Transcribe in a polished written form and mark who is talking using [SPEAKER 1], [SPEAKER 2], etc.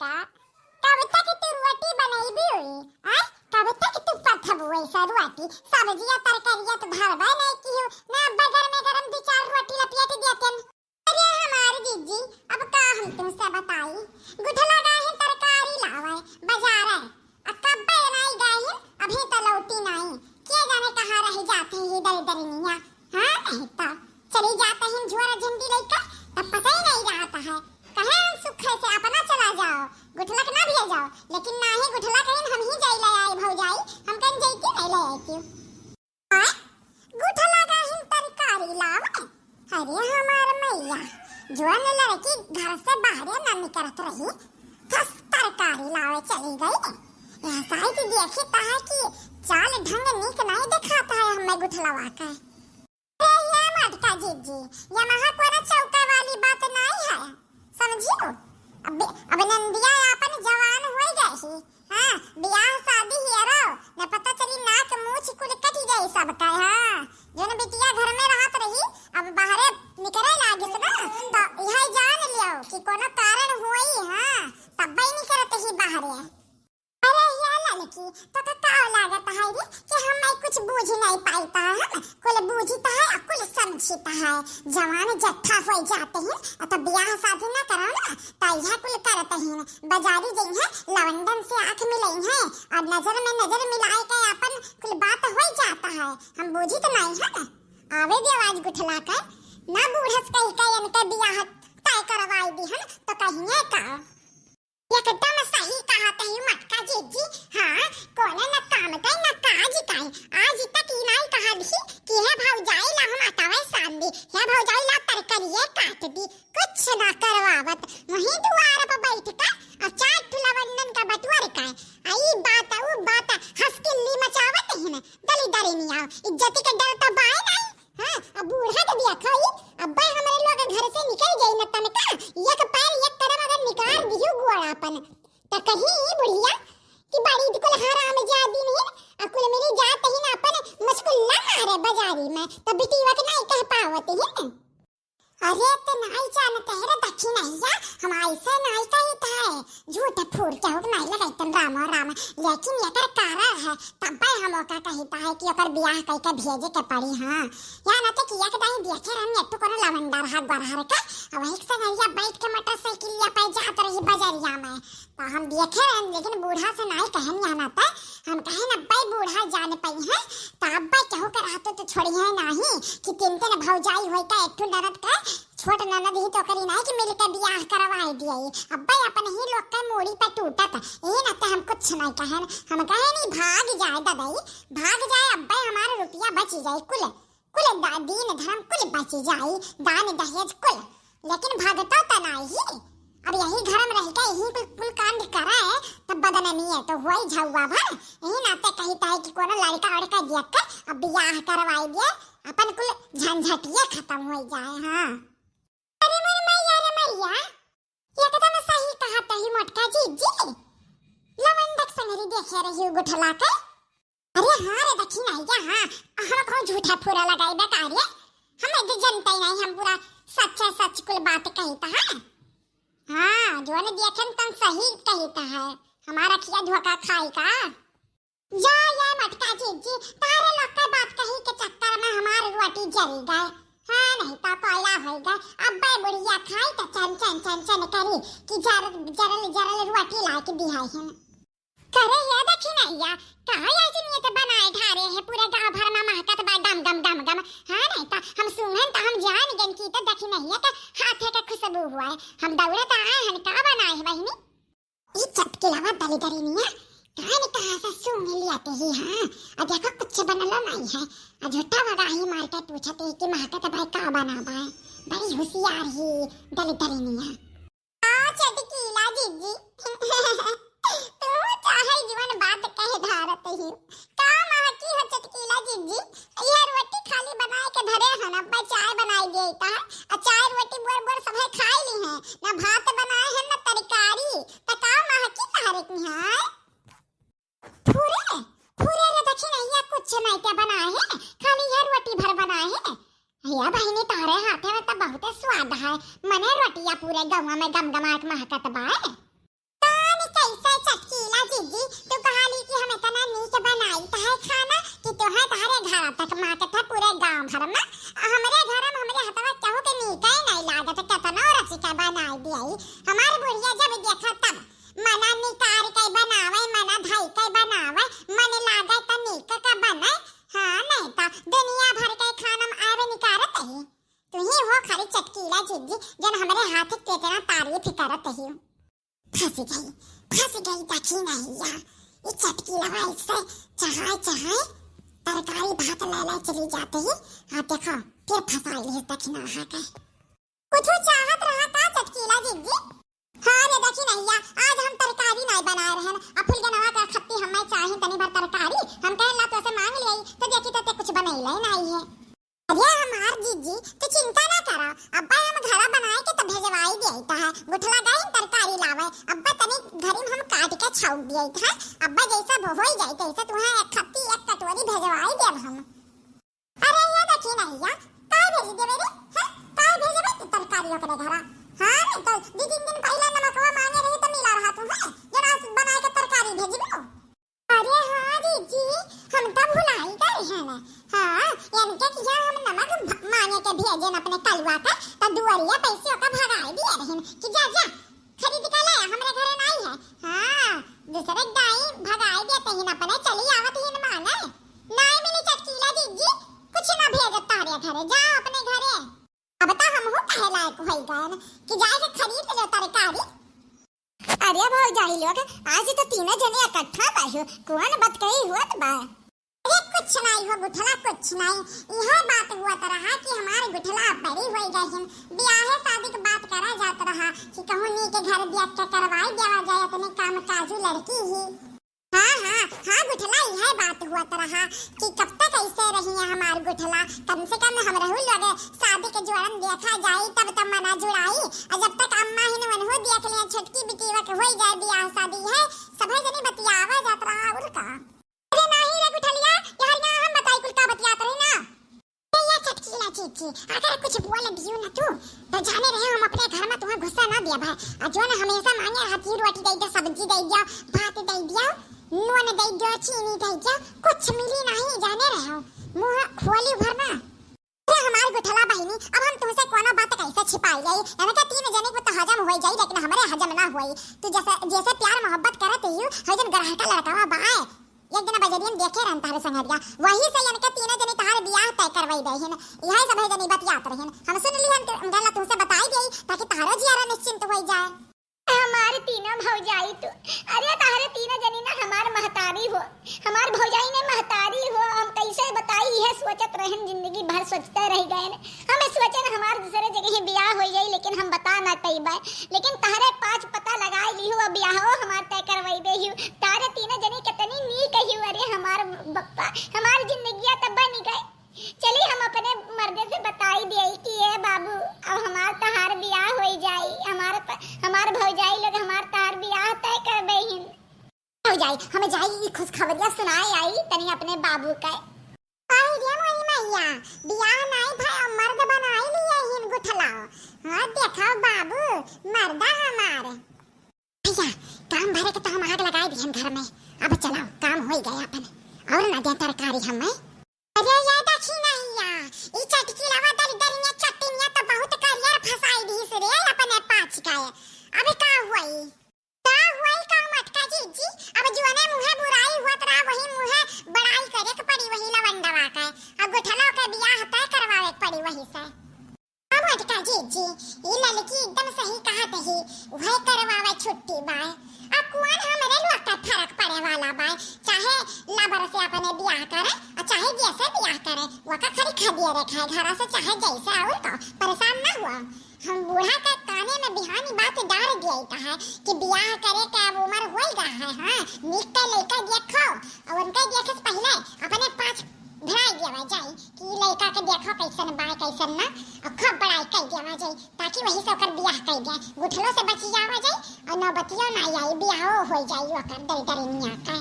[SPEAKER 1] का कब तक तू रोटी बनाई हुई आ कब तक तू पथब वैसा रोटी सब्जियां तरकारियां तो भरबा नहीं की हो ना बगर में गरम दो चार रोटी लपेट देते अरे हमारे जीजी अब का हम तुमसे बताई गुठला गाहे तरकारी लावे बाजार है अब कब बनाई गाहे अभी तो लौटी नहीं के जाने कहां रह जाते हैं इधर इधर निया हां नहीं तो चली जाते हैं झोरा झंडी लेकर तब पता ही नहीं रहता है कहे हम सुखे से अपना चला जाओ गुठला के ना भेजाओ लेकिन ना ही गुठला कहीं हम ही जाई ले आई भौजाई हम कहीं जाई नहीं ले आई क्यों हां गुठला का ही तरकारी लावे अरे हमार मैया जवान लड़की घर से बाहर ना निकलत रही फस तरकारी लावे चली गई ऐसा ही देखता है कि चाल ढंग निक नहीं दिखाता है हमें गुठलावा का ये मटका जीजी ये महा कोना चौका वाली बात नहीं है समझियो अब नंदिया अपन जवान हो गई हां ब्याह शादी हियरो न पता चली नाक मूछ कुल कटी गई सबका हां जोन बिटिया घर में रहत रही अब बाहर निकले लागिल ना तो यह जान लियो कि कोनो कारण होई हां तब ही नहीं करत ही बाहर अरे ये लड़की तो का लागत है रे कि हम कुछ बूझ नहीं पाता है कुल बूझता है कुल समझता है जवान जट्ठा हो जाते हैं तो ब्याह शादी ना करो ना तो यह कुल करते हैं बाजारी जई है लवंडन से आंख मिलाई है और नजर में नजर मिलाए के अपन कुल बात हो जाता है हम बूझी तो नहीं है ना आवे दे आवाज गुठला का ना बूढ़स कहीं का इनका ब्याह तय करवाई दी है तो कहिए का एकदम सही कहा तही मटका जीजी हां कोने न काम तई न काज काई आज तक ही नहीं कहा दी कि है भौजाई ला हम आटावे सांदी है भौजाई ला तरकारिये काट दी कुछ ना करवावत वही दुआर पर बैठ कर और चाट ठुला वंदन का बटुआर का आई बात वो बात हंसकिल्ली मचावत है न दली दरी नहीं आओ इज्जत के डर तो बाय नहीं हां अब बूढ़ा तो दिया खाई अब हमारे लोग घर से निकल गई न तने का एक पैर एक तरफ अगर निकाल दियो गोड़ापन त कहीं बुढ़िया कि बड़ी को हराम जादी नहीं अकुल मेरी जात ही ना अपन मुश्किल ना मारे बाजारी में तो बिटीवा के नहीं कह पावत है अरे तो नहीं जानते है दक्षिण भैया हम ऐसे नहीं कहता है झूठ फूट के हुक नहीं लगाते राम राम लेकिन ये कर कारा है तब हम का कहता है कि ओकर ब्याह कई के भेजे के पड़ी हां या ना तो किया के दाई देखे रन नेट को लवंडर हाथ बरहर का अब एक से भैया बैठ के मोटरसाइकिल या पे जात रही बाजारिया में तो हम देखे रन लेकिन बूढ़ा से नहीं कहन या ना हम कहे ना भाई बूढ़ा जाने पई है तब भाई कहू कर हाथ तो छोड़ी है नहीं कि तीन तीन भौजाई होई का एक ननद का छोट ननद ही तो करी नहीं कि मिल के ब्याह करवाई दिए अब भाई अपन ही लोग का मोड़ी पे टूटा था ये ना तो हम कुछ नहीं कहे हम कहे नहीं भाग जाए दादाई भाग जाए अब भाई हमारा रुपया बच जाए कुल कुल दीन धर्म कुल बच जाए दान दहेज कुल लेकिन भागता तो नहीं अब यही घर में रह के यही कुल कांड करा है तब बदनामी है तो वही झुआ भर यही नाते कहता है कि कोनो लड़का लड़का देख कर अब ब्याह करवाई दिए अपन कुल झंझटिया खत्म हो जाए हां अरे मेरे मैया एकदम सही कहा तही मोटका जीजी लवंडक संगरी देखे रही गुठला के अरे हां रे दक्षिण आइया हां हम को झूठा फुरा लगाई बे कार्य हम तो जनता ही नहीं हम पूरा सच कुल बात कहता है हां जो ने देखन तन सही कहता है हमारा खिया धोखा खाई का जा ये मटका जीजी तारे लोग का बात कही के चक्कर में हमारी रोटी जल गए हां नहीं तो कोयला हो गए अब बे बुढ़िया खाई तो चन करी कि जरल रोटी ला के दिहाई है करे ये देखी नहीं या कहां ऐसी नियत बनाए ढारे है पूरे गांव भर में महकत बा गम हां नहीं तो हम सुनन तो हम जान गन की तो देखी नहीं है कि हाथे का खुशबू हुआ है हम दौड़त आए हैं का बनाए है बहनी ये चटके लवा दली दरी नहीं है कहां से सुन लियाते ही हां आ देखो कुछ बनला नहीं है आ झूठा भगा ही मार के पूछते कि महकत भाई का बनाबा है बड़ी होशियार ही दली दरी नहीं है आ चटकीला जीजी तू चाहे जीवन बात कहे धारत ही का महकी हो चटकीला जीजी ये रोटी खाली बनाए के धरे हन अब चाय बनाई देता है चाय रोटी बोर सब खाई ली है ना भात बनाए है ना तरकारी त का महकी धारत नहीं है पूरे रे दक्षिण भैया कुछ नहीं के बनाए है खाली ये रोटी भर बनाए है भैया बहनी तारे हाथे में तो बहुत स्वाद है मने रोटियां पूरे गांव में गमगमाट महकत बा जीजी तू कहा ली कि हम इतना नीक बनाई है खाना कि तोहे तारे घर तक माके था पूरे गांव भर में हमरे घर में हमरे हतवा कहू के नीक ही नहीं लागत कितना रसिका बनाई दियाई हमार बुढ़िया जब देखा तब मना निकार के बनावे मना धाई के बनावे मन लागे त नीक का बनाए हां नहीं त दुनिया भर के खाना में आवे निकारत ही तू ही हो खाली चटकीला जीजी जन हमरे हाथ कितना तारीफ करत ही फंस गई देखी नहीं यार ये चटकीला वाली से चढ़ाए तरकारी भात ले चली जाते ही हाँ देखो फिर फंसा ली देखी ना हा के कुछ चाहत रहा था चटकीला जीजी हाँ रे देखी नहीं यार आज हम तरकारी नहीं बना रहे हैं अब फुल गनवा का खत्ती हमें चाहिए तनी भर तरकारी हम कह ला तो ऐसे मांग लिया तो देखी तो कुछ बनाई नहीं है अरे हमार जीजी तो चिंता ना करो अब्बा हम घरा बनाए के तो भेजवाई देता है गुठला गई तरकारी लावे अब्बा तनी घरी में हम काट के छौक दिए था अब्बा जैसा होई जाए तैसा तुम्हां एक खत्ती एक कटोरी भेजवाई देब हम अरे ये देखी नहीं या काय भेज देबे रे हां काय भेजबे तो तरकारी ओकरे घरा हां तो दो तीन दिन पहले नमकवा मांगे रही तो मिला रहा तू है जना बनाए के तरकारी भेजबो अरे हां जीजी हम तो भुलाई गए हैं ना हां यानी कि हम नमक मांगे के भेजन अपने कलवा का तो दुआरिया पैसे का भगाई दिए रहन कि जा खरीद के ले हमरे घरे नहीं है हां दूसरे गाय भगाई देते हैं अपने चली आवत ही मांगे नहीं मिली चटकीला जीजी कुछ ना भेजत तारे घरे जाओ अपने घरे अब तो हम हो कहे लायक होई गए कि जाके खरीद ले तरकारी अरे भौजाई लोग आज तो तीनों जने इकट्ठा बाहु कौन बात कही हुआ बा अरे कुछ नहीं हो गुठला कुछ नहीं यह बात हुआ तो रहा कि हमारे गुठला बड़ी हो गई है ब्याह शादी की बात करा जाता रहा कि कहूं नी के घर ब्याह के करवाई देवा जाए अपने काम काजू लड़की ही हाँ गुठला यह बात हुआ तो रहा कि कब तक ऐसे रही है हमारे गुठला कम से कम हम रहू लगे शादी के जोड़न देखा जाए तब तक मना जुड़ाई और जब तक अम्मा ही ने मनहु देख लिया छोटकी बिटिया के होई जाए ब्याह शादी है सभे जनी बतियावा जात रहा और का अरे नहीं रे गुठलिया यार यहाँ हम बताई कुल का बतियात रही ना ये चटकीला चीची अगर कुछ बोल दियो ना तो जाने रहे हम अपने घर में तुम्हें गुस्सा ना दिया भाई जो ना हमेशा मांगे हाथी रोटी दे दो सब्जी दे दिया भात दे दिया नून दे दो चीनी दे दिया कुछ मिली नहीं जाने रहे हो मुंह खोली भरना हमारे गुठला बहिनी अब हम तुमसे कोनो बात कैसे छिपाई गई यानी कि तीन जने को तो हजम हो जाई लेकिन हमरे हजम ना होई तू जैसे प्यार मोहब्बत करत ही हजम गरहटा लड़कावा बाए एक दिन बजरियन देखे रहन तारे संगरिया वही से यानी कि तीन जने तार बियाह तय करवाई देहिन यही सब जने बतियात रहन हम सुन लिहन गल्ला तुमसे बताई देई ताकि तारो जियारा निश्चिंत हो जाए हमारे तीनों भौजाई तो अरे तारे तीनों जनी ना हमार महतारी हो हमार भौजाई ने महतारी हो हम कैसे बताई है सोचत रहन जिंदगी भर सोचते रह गए हम सोचे ना हमार दूसरे जगह ही ब्याह हो जाई लेकिन हम बता ना पाइबे लेकिन तारे पांच पता लगाई ली हो ब्याह हो हमार तय करवाई दे ही तारे तीनों जनी कितनी नी कही अरे हमार बप्पा हमार जिंदगी तब बन गई चलिए हम अपने मर्दे से बताई दिए कि ये बाबू अब हमार तहार ब्याह हो जाई हमार भौजाई लोग हमार तहार ब्याह तय कर बहिन भौजाई हमें जाई खुश खबरिया सुनाई आई तनी अपने बाबू का आई रे मोई मैया ब्याह नहीं भाई मर्द बनाई लिए हिन गुठला हां देखो बाबू मर्दा हमार भैया काम भरे के तो हम आग लगाई दिहन घर में अब चलो काम हो गया अपन और ना दे तरकारी हमें अरे ये देखी नहीं या ई चटकी लावा दरिया चटनिया तो बहुत करियर फसाई दी से रे अपने पाछ का अबे का हुई का मटका जीजी अब जुआने मुंह बुराई हुआ तरा वही मुंह बड़ाई करे के पड़ी वही लवंडवा का अब गुठला के बियाह तय करवावे पड़ी वही से अब मटका जीजी ये लड़की एकदम सही कहत है वही करवावे छुट्टी बाय अब कौन हमरे लोग का फर्क पड़े वाला बाय चाहे लबर से अपने बियाह करे और चाहे जैसे बियाह करे वका खरी खदिए रखे घर से चाहे जैसे और का परेशान ना हुआ हम बूढ़ा के काने में बिहानी बात डाल दिया है कि बियाह करे का अब उम्र हो गया है हां निक के लड़का देखो और उनके देखे से पहले अपने पांच भराई देवा जाए कि लड़का के देखो कैसन बाय कैसन ना और खूब बड़ाई कर देवा जाए ताकि वही से ओकर बियाह कर दे गुठलो से बची जावा जाए और नौबतियो ना आई बियाह हो जाए ओकर दरिनिया का